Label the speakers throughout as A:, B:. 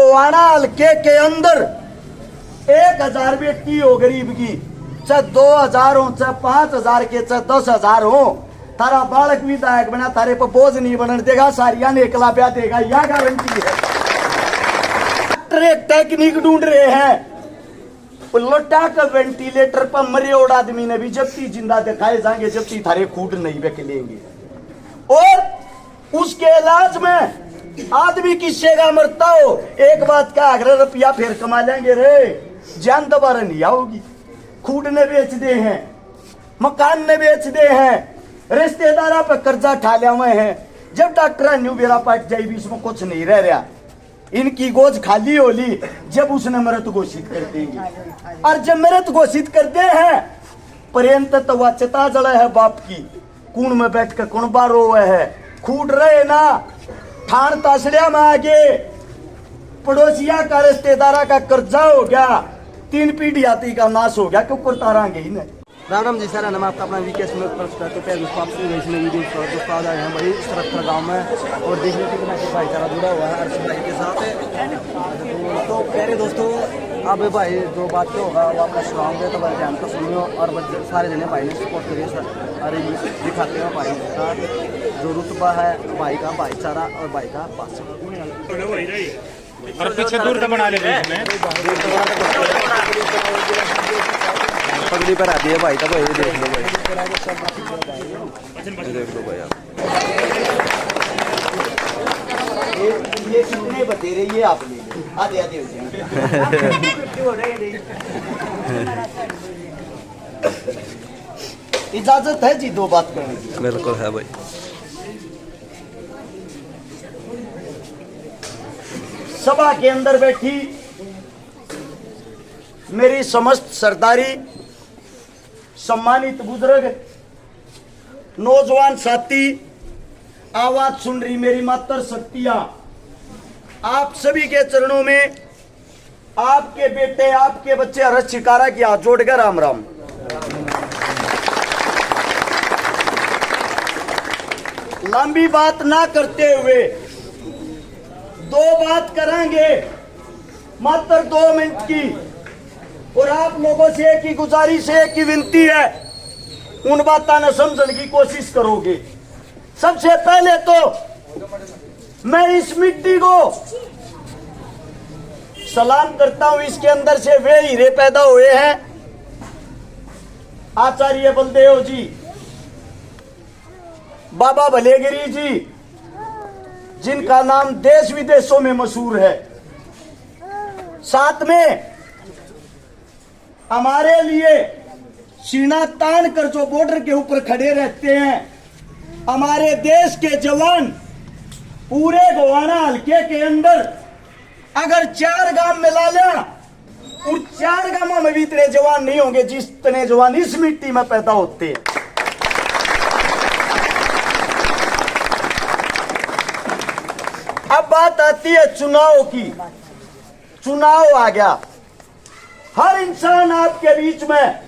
A: गोवाना हल्के के अंदर 1000 बेटी हो गरीब की, चाहे 2000 हो, चाहे 5000 के, चाहे 10,000 हो, तारा बालक विधायक बना, तारे पर बोझ नहीं बनने देगा, सारिया ने एकला ब्याह देगा, यह गारंटी है। एक टेक्निक ढूंढ रहे हैं, लोटा का वेंटिलेटर पर मरे और आदमी ने भी जब्ती जिंदा दिखाए जाएंगे, जब्ती थारे खूट नहीं बकलेंगे। और उसके इलाज में आदमी किससे का मरता हो, एक बात का अगर रुपया फिर कमा लेंगे रे, जान दोबारा नहीं आओगी। खूट ने बेच दे हैं, मकान ने बेच दे हैं, रिश्तेदारा पर कर्जा ठा लिया हुए हैं। जब डॉक्टर न्यू बेरा पाट जाए भी इसमें कुछ नहीं रह रहा, इनकी गोज खाली होली जब उसने मृत घोषित कर देंगे। और जब मृत घोषित करते हैं पर्यंत तो वह चिता जड़ा है बाप की, कूण में बैठ कर कौन बार रोवे है, खूट रहे ना ठान तासड़िया में आगे पड़ोसिया का रिश्तेदारा का कर्जा हो गया, 3 पीढ़ी आती का नाश हो गया, क्यों करतारांगे ही नहीं।
B: राम राम जी, सर नमस्ते। अपना वीकेएस में वीडियो दोस्तों आ जाए हैं भाई सरत्थर गाँव में, और देखने कितना कि भाईचारा जुड़ा हुआ है अर्श भाई के साथ। तो प्यारे दोस्तों, अब भाई जो बात तो होगा वो आपको सुनाओगे, तो भाई ध्यान का सुनियो, और सारे जने भाई ने सपोर्ट करिए सर। अरे दिखाते हैं भाई का जो रुतबा है, भाई का भाईचारा और भाई का पास,
C: और पीछे दूर तो बना लेते हैं,
B: पगड़ी पर आती है भाई, तब ये देख लो भाई, देख लो भाई आप
A: ये कितने बते रहे, ये आप ले आधे आधे हो जाएंगे। इजाजत है जी 2 बात करने की?
B: बिल्कुल है भाई।
A: सभा के अंदर बैठी मेरी समस्त सरदारी, सम्मानित बुजुर्ग, नौजवान साथी, आवाज सुन रही मेरी मातर शक्तियां, आप सभी के चरणों में आपके बेटे, आपके बच्चे हर्ष शिकारा की हाथ जोड़कर राम राम। लंबी बात ना करते हुए 2 बात करेंगे, मात्र 2 मिनट की, और आप लोगों से एक ही गुजारिश है, एक ही विनती है, उन बातों ने समझने की कोशिश करोगे। सबसे पहले तो मैं इस मिट्टी को सलाम करता हूं, इसके अंदर से वे हीरे पैदा हुए हैं, आचार्य बलदेव जी, बाबा भलेगिरी जी, जिनका नाम देश विदेशों में मशहूर है। साथ में हमारे लिए सीना तान कर जो बॉर्डर के ऊपर खड़े रहते हैं, हमारे देश के जवान, पूरे गोवाना हल्के के अंदर अगर 4 गांव मिला लिया, उन 4 गांवों में भी इतने जवान नहीं होंगे जितने जवान इस मिट्टी में पैदा होते हैं। अब बात आती है चुनाव की। चुनाव आ गया, हर इंसान आपके बीच में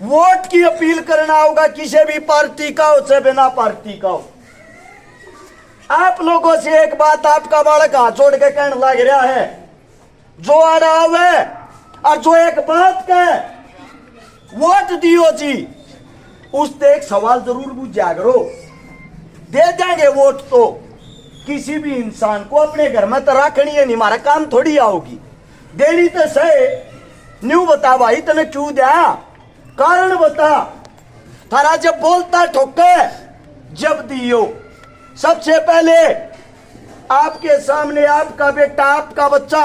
A: वोट की अपील करना होगा, किसी भी पार्टी का हो चाहे बिना पार्टी का हो। आप लोगों से एक बात आपका बालक हाथ जोड़ के कहने लग रहा है, जो आ रहा है और जो एक बात का वोट दियो जी, उससे एक सवाल जरूर पूछा करो। दे देंगे वोट तो किसी भी इंसान को अपने घर में तो रखनी है नहीं, हमारा काम थोड़ी आओगी देनी तो सही। न्यू बता भाई तने क्यों दिया, कारण बता, थारा जब बोलता ठोके जब दियो। सबसे पहले आपके सामने आपका बेटा, आपका बच्चा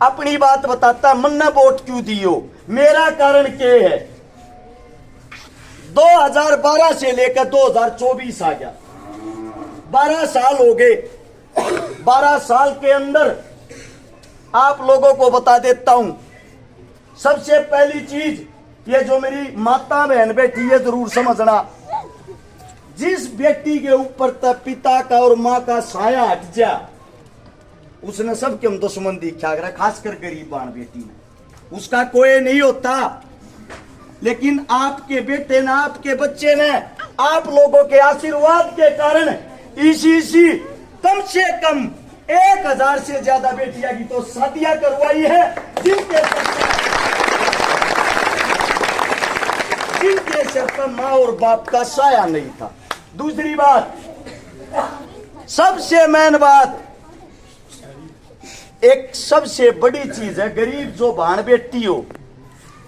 A: अपनी बात बताता, मन्ना वोट क्यों दियो, मेरा कारण क्या है। 2012 से लेकर 2024 आ गया, 12 साल हो गए। 12 साल के अंदर आप लोगों को बता देता हूं, सबसे पहली चीज, ये जो मेरी माता बहन बैठी है जरूर समझना, जिस व्यक्ति के ऊपर तब पिता का और माँ का साया हट जा, उसने सबके हम दुश्मन दिखा करा, खासकर गरीब बाण बेटी ने, उसका कोई नहीं होता। लेकिन आपके बेटे ने, आपके बच्चे ने, आप लोगों के आशीर्वाद के कारण इसी कम से कम 1000 से ज्यादा बेटियां की तो शादियां करवाई है, जिनके सिर पर माँ और बाप का साया नहीं था। दूसरी बात, सबसे मेन बात, एक सबसे बड़ी चीज है, गरीब जो भाण बेटी हो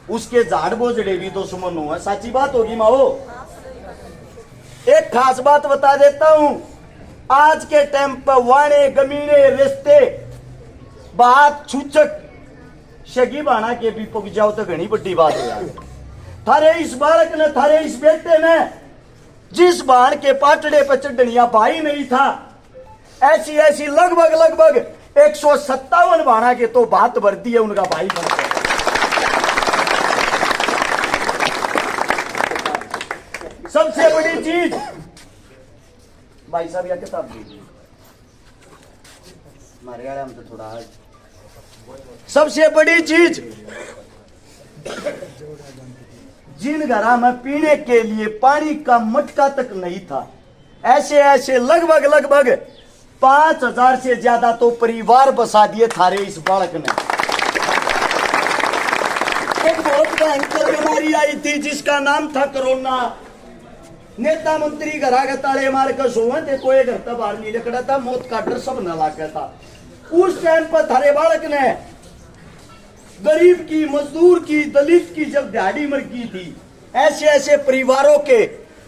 A: उसके झाड़ बोझड़े भी दुश्मन हो। साची बात होगी माओ। एक खास बात बता देता हूं, आज के टाइम पर वाणे गमीने रिश्ते बात छूचक शगी बाणा के भी पुग जाओ तो घनी बड़ी बात है। थारे इस बालक ने, थारे इस बेटे ने जिस बाण के पाटड़े पर चढ़निया भाई नहीं था, ऐसी ऐसी लगभग 157 बाणा के तो बात भर दी है उनका भाई बन गया। सबसे बड़ी चीज भाई साहब यह किताब दीजिए हमारे आराम से थोड़ा। सबसे बड़ी चीज, जिन घरा में पीने के लिए पानी का मटका तक नहीं था, ऐसे ऐसे लगभग 5000 से ज्यादा तो परिवार बसा दिए थारे इस बालक ने। एक बहुत भयंकर बीमारी आई थी जिसका नाम था कोरोना। नेता मंत्री घरा के ताले मार कर सोए थे, कोई घर तक बाहर नहीं निकला था, मौत का डर सब न लागा था। उस टाइम पर थारे बालक ने गरीब की, मजदूर की, दलित की जब दिहाड़ी मरगी थी, ऐसे ऐसे परिवारों के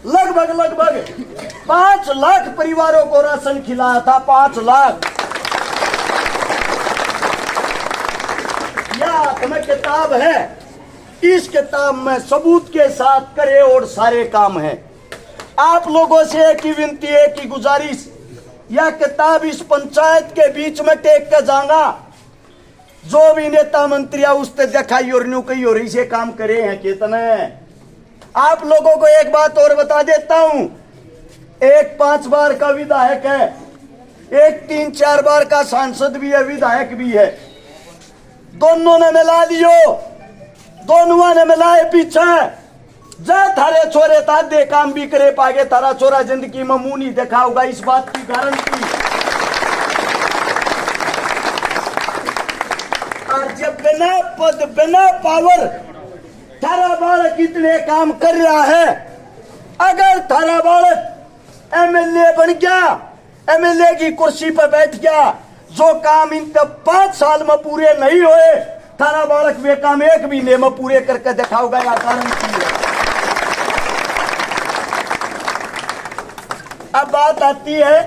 A: लगभग 5 लाख परिवारों को राशन खिलाया था। 5 लाख। यह हाथ में किताब है, इस किताब में सबूत के साथ करे और सारे काम है। आप लोगों से एक ही विनती, एक ही गुजारिश, यह किताब इस पंचायत के बीच में टेक कर जाऊंगा। जो भी नेता मंत्री उस पर दिखाई और न्यू कही और इसे काम करे हैं कितने। आप लोगों को एक बात और बता देता हूं, एक 5 बार का विधायक है, एक 3-4 बार का सांसद भी है, विधायक भी है। दोनों ने मिला लियो, दोनों ने मिलाए पीछे। जा थारे छोरे तादे काम भी करे पागे, तारा छोरा जिंदगी में मुंह नहीं देखा होगा, इस बात की गारंटी। और जब बिना पद बिना पावर थारा बालक इतने काम कर रहा है, अगर थारा बालक एमएलए बन गया, एमएलए की कुर्सी पर बैठ गया, जो काम इन 5 साल में पूरे नहीं हुए, थारा बालक वे काम 1 महीने में पूरे करके दिखाओगा, या गारंटी है। अब बात आती है,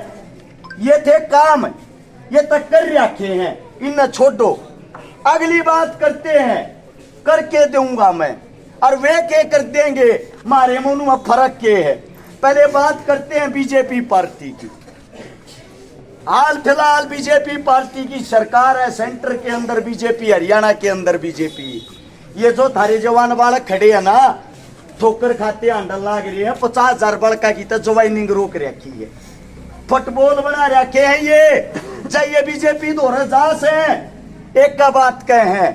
A: ये थे काम, ये तक कर रखे हैं, इन छोड़ो। अगली बात करते हैं, करके दूंगा मैं, और वे के कर देंगे, मारे मुंह में फर्क के है। पहले बात करते हैं बीजेपी पार्टी की। हाल फिलहाल बीजेपी पार्टी की सरकार है, सेंटर के अंदर बीजेपी, हरियाणा के अंदर बीजेपी। ये जो थारे जवान बालक खड़े है ना, ठोकर खाते आंडल लाग रही है, 50,000 बड़का की तो ज्वाइनिंग रोक रखी है, फुटबॉल बना रखे हैं। ये चाहिए बीजेपी दोहरा जास है। एक का बात कहे हैं,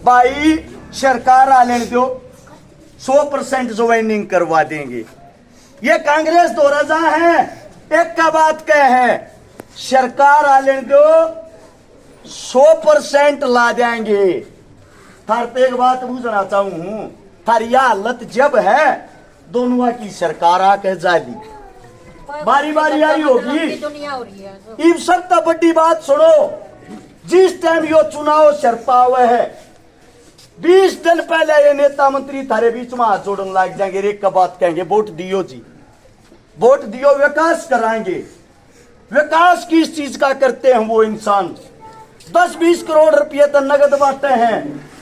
A: भाई सरकार आने दो, 100% ज्वाइनिंग करवा देंगे। ये कांग्रेस दोहरा जा है। एक का बात कहे हैं, सरकार आने दो, 100% ला देंगे। थार पे एक बात पूछना चाहूं, थारी हालत जब है, दोनों की सरकार आके जाली, बारी बारी आई होगी। इन सब तक बड़ी बात सुनो, जिस टाइम यो चुनाव सरपा हुआ है, 20 दिन पहले ये नेता मंत्री थारे बीच में हाथ जोड़ने लग जाएंगे। एक का बात कहेंगे, वोट दियो जी, वोट दियो, विकास कराएंगे। विकास किस चीज का करते हैं वो इंसान? 10-20 करोड़ रुपये तो नगद बांटते हैं।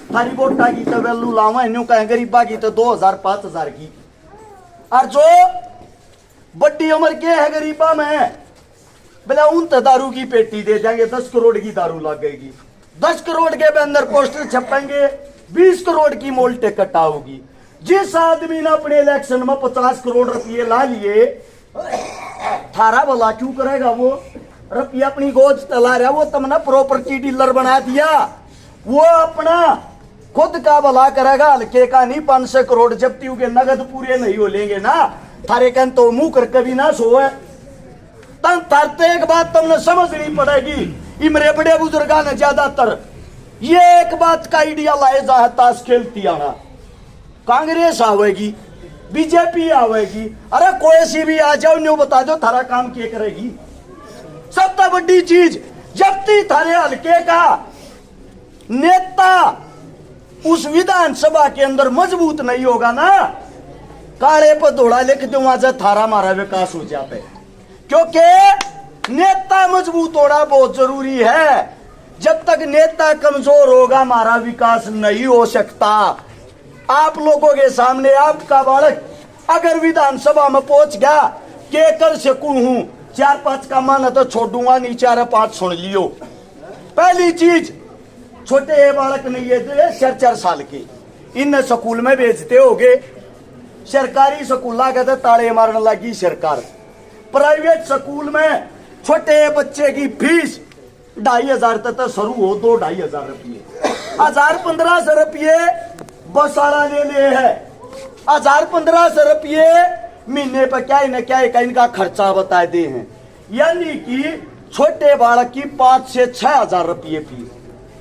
A: थारी वोटा की तो वैल्यू लावा न्यू कहें, गरीबा की तो 2000-5000 की। और जो बड़ी उम्र के है गरीबा में, बोले उन तो दारू की पेटी दे देंगे, 10 करोड़ की दारू लगेगी। 10 करोड़ के अंदर पोस्टर छपेंगे, 20 करोड़ की मोल टिकट आओगी। जिस आदमी ने अपने इलेक्शन में 50 करोड़ रुपये ला लिए, थारा भला क्यों करेगा? वो रुपया अपनी गोद तला रहा, वो तुमने प्रॉपर्टी डीलर बना दिया, वो अपना खुद का भला करेगा, हल्के का नहीं। 500 करोड़ जब्ती के नगद पूरे नहीं हो लेंगे ना, थारे कन तो मुंह कर कभी ना सोए। तब तरते एक बात तुमने समझनी पड़ेगी। इमरे बड़े बुजुर्गा ने ज्यादातर ये एक बात का आइडिया लाए जा ताश खेलती आना, कांग्रेस आवेगी, बीजेपी आवेगी, अरे कोई सी भी आ जाओ, न्यू बता दो थारा काम क्या करेगी। सबसे बड़ी चीज, जब तक थारे हल्के का नेता उस विधानसभा के अंदर मजबूत नहीं होगा ना, काले पर दौड़ा लिख दो वहां से थारा मारा विकास हो जाता है। क्योंकि नेता मजबूत होना बहुत जरूरी है। जब तक नेता कमजोर होगा हमारा विकास नहीं हो सकता। आप लोगों के सामने आपका बालक अगर विधानसभा में पहुंच गया के कर सकूं हूं, 4-5 का मन तो छोड़ूंगा नहीं, 4-5 सुन लियो। पहली चीज, छोटे बालक नहीं है 4-4 साल के, इन स्कूल में भेजते होगे। सरकारी स्कूल का तो ताड़े मारने लगी सरकार। प्राइवेट स्कूल में छोटे बच्चे की फीस 2,500 तक शुरू हो, 2-2,500 रुपये, 1,000-1,500 रुपये बस वाला ले ले है, 1,000-1,500 रुपये महीने पर क्या न क्या इनका खर्चा बता दे हैं। यानी कि छोटे बालक की 5 से 6,000 रुपये फीस।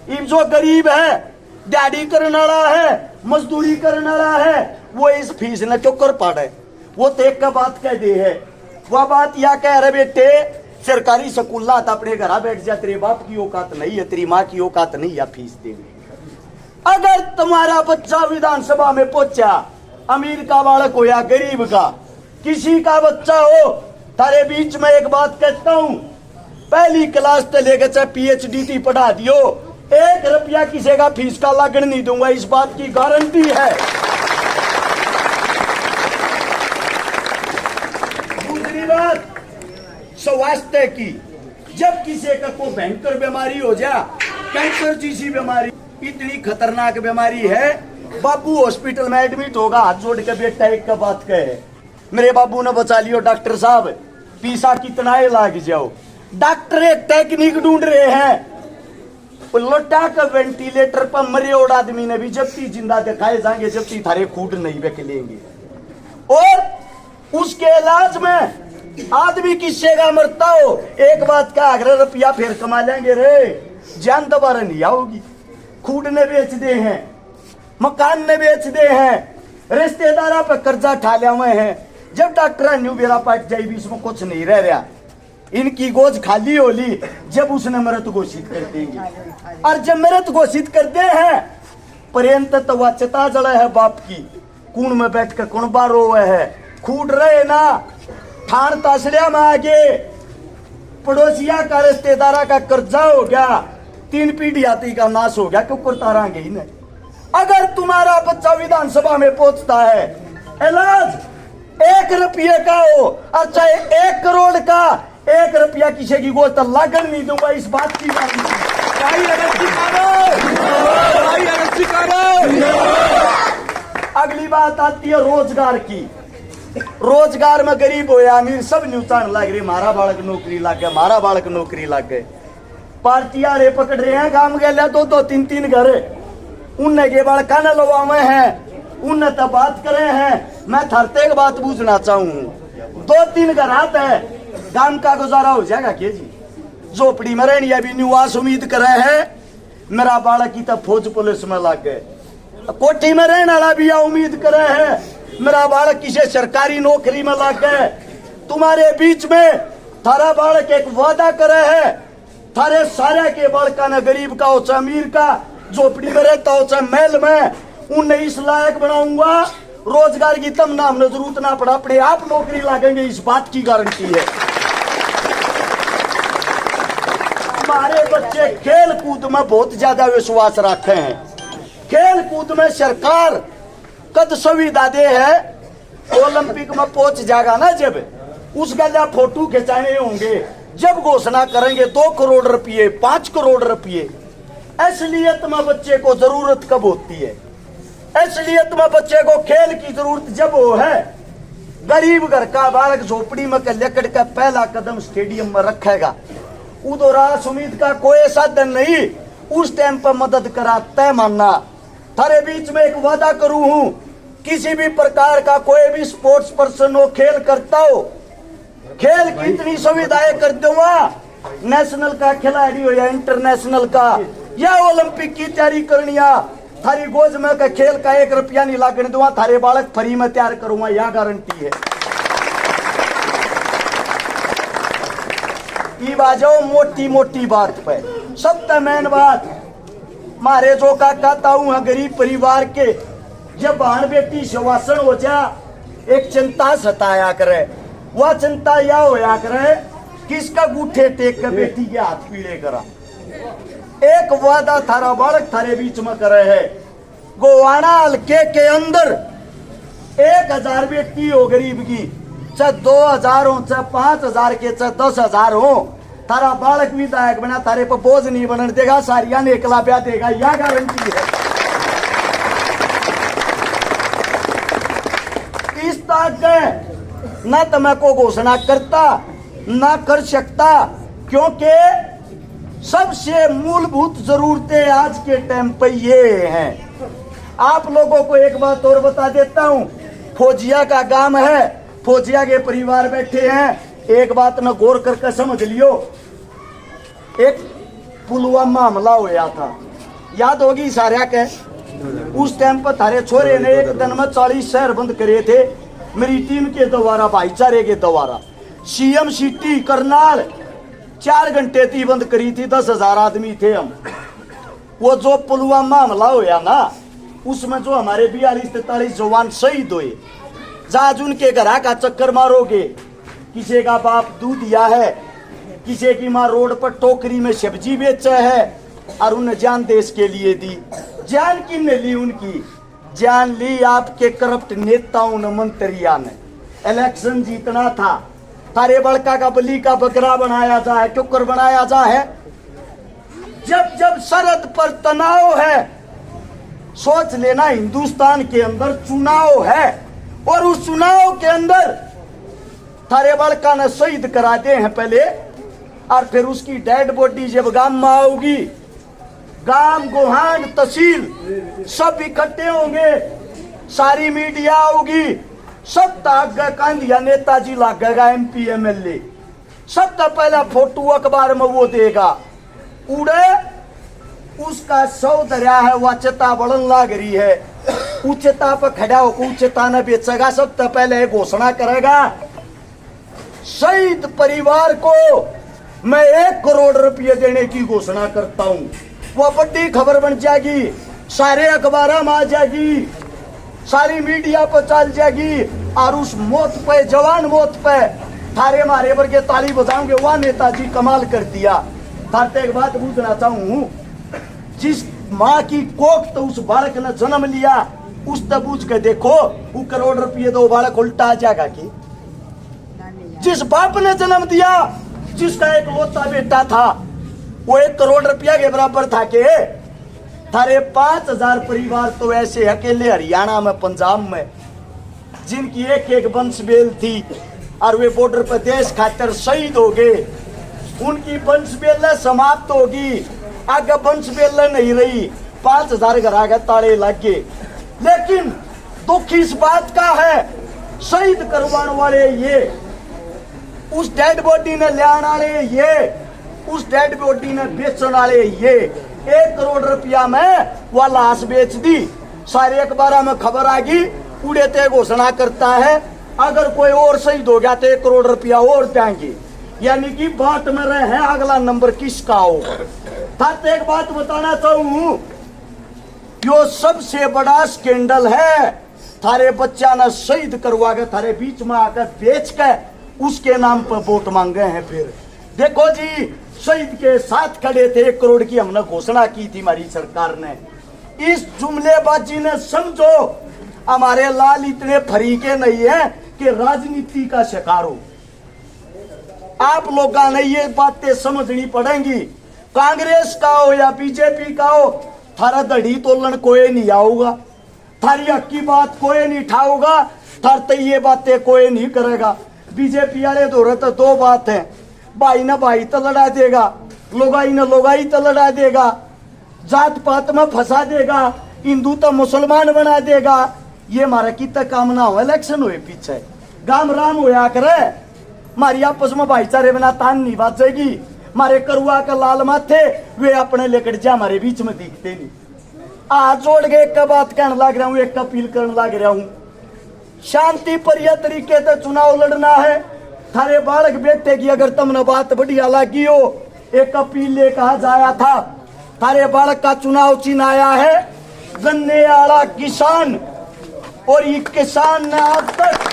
A: इब जो गरीब है, दिहाड़ी करने वाला है, मजदूरी करने वाला है, वो इस फीस न क्यों कर पाड़े, वो देख का बात कह दे है। वह बात या कह रहे बेटे सरकारी स्कूल ला अपने घर बैठ जा, तेरे बाप की औकात नहीं है, तेरी माँ की औकात नहीं है फीस देने। अगर तुम्हारा बच्चा विधानसभा में पहुंचा, अमीर का बालक हो या गरीब का, किसी का बच्चा हो, तारे बीच में एक बात कहता हूं, पहली क्लास से लेकर चाहे PhD तक पढ़ा दियो, 1 रुपया किसी का फीस का लागण नहीं दूंगा, इस बात की गारंटी है। दूसरी बात स्वास्थ्य की, जब किसी का कोई भयंकर बीमारी हो जा, कैंसर जैसी बीमारी, इतनी खतरनाक बीमारी है, बाबू हॉस्पिटल में एडमिट होगा, हाथ जोड़ के बेटा एक का बात कहे, मेरे बाबू ने बचा लियो डॉक्टर साहब, पीसा कितना ही लाग जाओ। डॉक्टर एक टेक्निक ढूंढ रहे हैं, लोटा का वेंटिलेटर पर मरे और आदमी ने भी जब ती जिंदा दिखाए जाएंगे, जब ती थारे खूट नहीं बकलेंगे। और उसके इलाज में आदमी किससे का मरता हो, एक बात का 1 रुपया फिर कमा लेंगे रे, जान दोबारा नहीं आओगी। खूट ने बेच दे हैं, मकान ने बेच दे हैं, रिश्तेदारा पे कर्जा ठाले हुए हैं। जब डॉक्टर न्यू बेरा पाट जाए भी इसमें कुछ नहीं रह रहा, इनकी गोज खाली होली, जब उसने मृत घोषित कर देंगे। और जब मृत घोषित करते हैं, पर्यंत तो वह चता जड़ा है बाप की, कूण में बैठ कर कौन बार रोवे है, खूट रहे ना, थान तासड़िया में आगे पड़ोसिया का रिश्तेदारा का कर्जा हो गया, 3 पीढ़ी आती का नाश हो गया, क्यों करता रहेंगे ही नहीं। अगर तुम्हारा बच्चा विधानसभा में पहुंचता है, इलाज 1 रुपये का हो और चाहे 1 करोड़ का, 1 रुपया किसी की गोश्त लागन नहीं दूंगा, इस बात की अगली बात आती है रोजगार की। रोजगार में गरीब हो या अमीर सब न्यूचान लग रही, मारा बालक नौकरी लग गया, मारा बालक नौकरी लग गए। पार्टियां रे पकड़ रहे हैं, काम के लिए 2-3 घर, उनने के बालका न लवावे हैं, उनने तो बात करे हैं। मैं थरते एक बात पूछना चाहूँ, 2-3 घर आते हैं, गांव का गुजारा हो जाएगा क्या जी? झोपड़ी में रहनी अभी निवास उम्मीद करे है, मेरा बालक की तो फौज पुलिस में लग गए, कोठी में रहने वाला भी उम्मीद करे है, मेरा बालक किसी सरकारी नौकरी में लग गए। तुम्हारे बीच में थारा बालक एक वादा करे है, थारे सारे के बालका न गरीब का हो चाहे अमीर का, झोपड़ी में रहता हो चाहे महल में, उन्हें इस लायक बनाऊंगा, रोजगार की तम नाम न जरूरत ना पड़ा, अपने आप नौकरी लागेंगे, इस बात की गारंटी है। हमारे बच्चे खेल कूद में बहुत ज्यादा विश्वास रखते हैं, खेल कूद में सरकार कद सुविधा दे है, ओलंपिक में पहुंच जाएगा ना जब, उस गला फोटो खिंचाने होंगे, जब घोषणा करेंगे 2 करोड़ रुपये, 5 करोड़ रुपये। असलियत में बच्चे को जरूरत कब होती है? असलियत में बच्चे को खेल की जरूरत जब हो है, गरीब घर का बालक झोपड़ी में लकड़ का पहला कदम स्टेडियम में रखेगा, उधर रास उम्मीद का कोई साधन नहीं, उस टाइम पर मदद करा तय मानना। थारे बीच में एक वादा करूं हूं, किसी भी प्रकार का कोई भी स्पोर्ट्स पर्सन हो, खेल करता हो, खेल की इतनी सुविधाएं कर दूंगा, नेशनल का खिलाड़ी हो या इंटरनेशनल का या ओलंपिक की तैयारी करनिया, थारी गोज में का खेल का 1 रुपया नहीं लागने दूंगा, थारे बालक फ्री में तैयार करूंगा, यह गारंटी है। ई बाजो मोटी मोटी बात पे, सबसे मेन बात मारे जो का कहता हूं गरीब परिवार के जब बहन बेटी शवासन हो जा, एक चिंता सताया करे, वह चिंता यह होया करे किसका गुठे टेक के बेटी के हाथ पीड़े करा। एक वादा थारा बालक थारे बीच में करे है, गोवाना हल्के के अंदर 1000 बेटी हो गरीब की, चाहे 2000 हो, चाहे 5000 के, चाहे 10,000 हो, थारा बालक विधायक बना, थारे पर बोझ नहीं बनने देगा, सारिया ने एकला ब्याह देगा, यह गारंटी है। इस तक न तो मैं को घोषणा करता ना कर सकता, क्योंकि सबसे मूलभूत जरूरतें आज के टाइम पे ये हैं। आप लोगों को एक बात और बता देता हूं, फौजिया का गांव है, फौजिया के परिवार बैठे हैं, एक बात न गौर करके समझ लियो। एक पुलवामा हमला हुआ था, याद होगी सारा के, उस टाइम पर थारे छोरे ने एक दिन में 40 शहर बंद करे थे, मेरी टीम के द्वारा, भाईचारे के द्वारा। सीएम सिटी करनाल 4 घंटे थी बंद करी थी, 10,000 आदमी थे हम। वो जो पुलवामा हमला हुआ ना, उसमें जो हमारे 42-43 जवान शहीद हुए, जहाज उनके घर का चक्कर मारोगे, किसी का बाप दूध दिया है, किसी की माँ रोड पर टोकरी में सब्जी बेचा है, और उन्हें जान देश के लिए दी। जान किसने ली? उनकी जान ली आपके करप्ट नेताओं ने, मंत्रियों ने। इलेक्शन जीतना था, थारे बड़का का बलि का बकरा बनाया जाए, टुकर बनाया जाए। जब जब सरहद पर तनाव है, सोच लेना हिंदुस्तान के अंदर चुनाव है, और उस चुनाव के अंदर थारे बड़का ने शहीद कराते हैं पहले, और फिर उसकी डेड बॉडी जब गांव में आओगी, गांव गोहान तहसील सब इकट्ठे होंगे, सारी मीडिया आओगी, सब तक कांधिया नेताजी लागेगा, MP MLA, सब तो पहला फोटो अखबार में वो देगा। उड़े उसका सौ दरिया है, वह चेता बढ़न लाग रही है, उच्चता पर खड़ा होकर उच्चता न बेचेगा, सब तो पहले घोषणा करेगा। शहीद परिवार को मैं 1 करोड़ रुपये देने की घोषणा करता हूं, वह बड़ी खबर बन जाएगी, सारे अखबार में आ जाएगी, सारी मीडिया पर चल जाएगी, और उस मौत पे, जवान मौत पे थारे मारे पर के ताली बजाओगे, वह नेताजी कमाल कर दिया। थारते एक बात पूछना चाहूं, जिस माँ की कोख तो उस बालक ने जन्म लिया, उस तक पूछ के देखो, वो करोड़ रुपये दो बालक उल्टा आ जाएगा कि? जिस बाप ने जन्म दिया, जिसका एक लौता बेटा था, वो 1 करोड़ रुपया के बराबर था के? थारे 5000 परिवार तो ऐसे अकेले हरियाणा में, पंजाब में, जिनकी एक वंश बेल थी, और वे बॉर्डर पर देश खातिर शहीद हो गए। उनकी वंश बेल समाप्त होगी, आगे वंश बेल नहीं रही, 5000 घर आगे ताले लग गए। लेकिन दुख इस बात का है, शहीद करवाने वाले ये, उस डेड बॉडी ने ले आने वाले ये, उस डेड बॉडी ने बेचने वाले ये। 1 करोड़ रुपया में वह लाश बेच दी, सारे अखबार में खबर आ गई, उड़े ते घोषणा करता है अगर कोई और शहीद हो गया तो 1 करोड़ रुपया और देंगे, यानी कि बात में रहे हैं अगला नंबर किसका हो। तो एक बात बताना चाहूं, यो सबसे बड़ा स्कैंडल है, थारे बच्चा ने शहीद करवा के थारे बीच में आकर बेच के उसके नाम पर वोट मांगे हैं। फिर देखो जी, शहीद के साथ खड़े थे, 1 करोड़ की हमने घोषणा की थी हमारी सरकार ने। इस जुमलेबाजी ने समझो हमारे लाल इतने फरीके नहीं है कि राजनीति का शिकार हो। आप लोगों ने ये बातें समझनी पड़ेंगी, कांग्रेस का हो या बीजेपी का हो, थारा दड़ी तोलन कोई नहीं आऊगा, थारी हक की बात कोई नहीं उठाऊगा, थारते ये बातें कोई नहीं करेगा। बीजेपी वाले दौरे तो 2 बात है, भाई ना भाई तो लड़ा देगा, लोगाई ना लोगाई तो लड़ा देगा, जात पात में फंसा देगा, हिंदू तो मुसलमान बना देगा। ये हमारा कितना काम ना हो, इलेक्शन हुए पीछे गाम राम होया करे, हमारी आपस में भाईचारे बिना तान नहीं बाजेगी। हमारे करुआ का लाल माथे वे अपने लेकर जा हमारे बीच में दिखते नहीं। हाथ जोड़ के एक बात कहने लग रहा हूं, एक अपील करने लग रहा हूं, शांति प्रिय तरीके से चुनाव लड़ना है। थारे बालक बेटे की अगर तुमने बात बढ़िया लगी हो, एक अपील ले कहा जाया था, थारे बालक का चुनाव चिन्ह आया है गन्ने वाला किसान, और ये किसान ने आज तक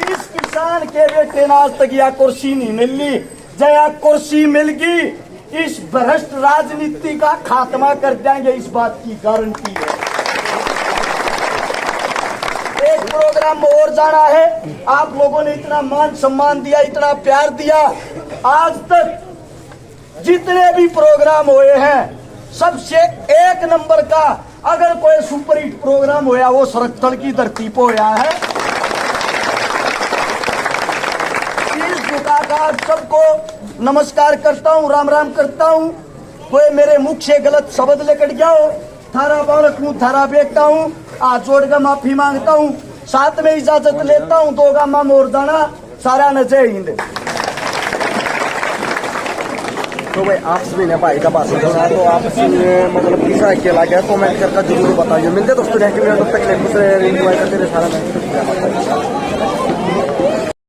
A: इस किसान के बेटे ने आज तक यह कुर्सी नहीं मिली। जया कुर्सी मिल गई, इस भ्रष्ट राजनीति का खात्मा कर देंगे, इस बात की गारंटी है। एक प्रोग्राम और जाना है, आप लोगों ने इतना मान सम्मान दिया, इतना प्यार दिया, आज तक जितने भी प्रोग्राम हुए हैं सबसे एक नंबर का अगर कोई सुपर हिट प्रोग्राम होया वो सरकथल की धरती पर होया है। इस दुकाकार सबको नमस्कार करता हूँ, राम राम करता हूँ। कोई मेरे मुख से गलत शब्द लेकर गया हो, थारा बालक हूँ, थारा बेटा हूँ, हाथ जोड़कर माफी मांगता हूँ, साथ में इजाजत लेता हूँ। दो गामा मोरदाना, सारा न जय हिंद।
B: तो भाई आपसे भी भाई का भाषण सुना, तो आपसे मतलब किसा क्या लगा कमेंट करके जरूर बताइए। मिलते दोस्तों, थैंक यू। तब तक दूसरे सारा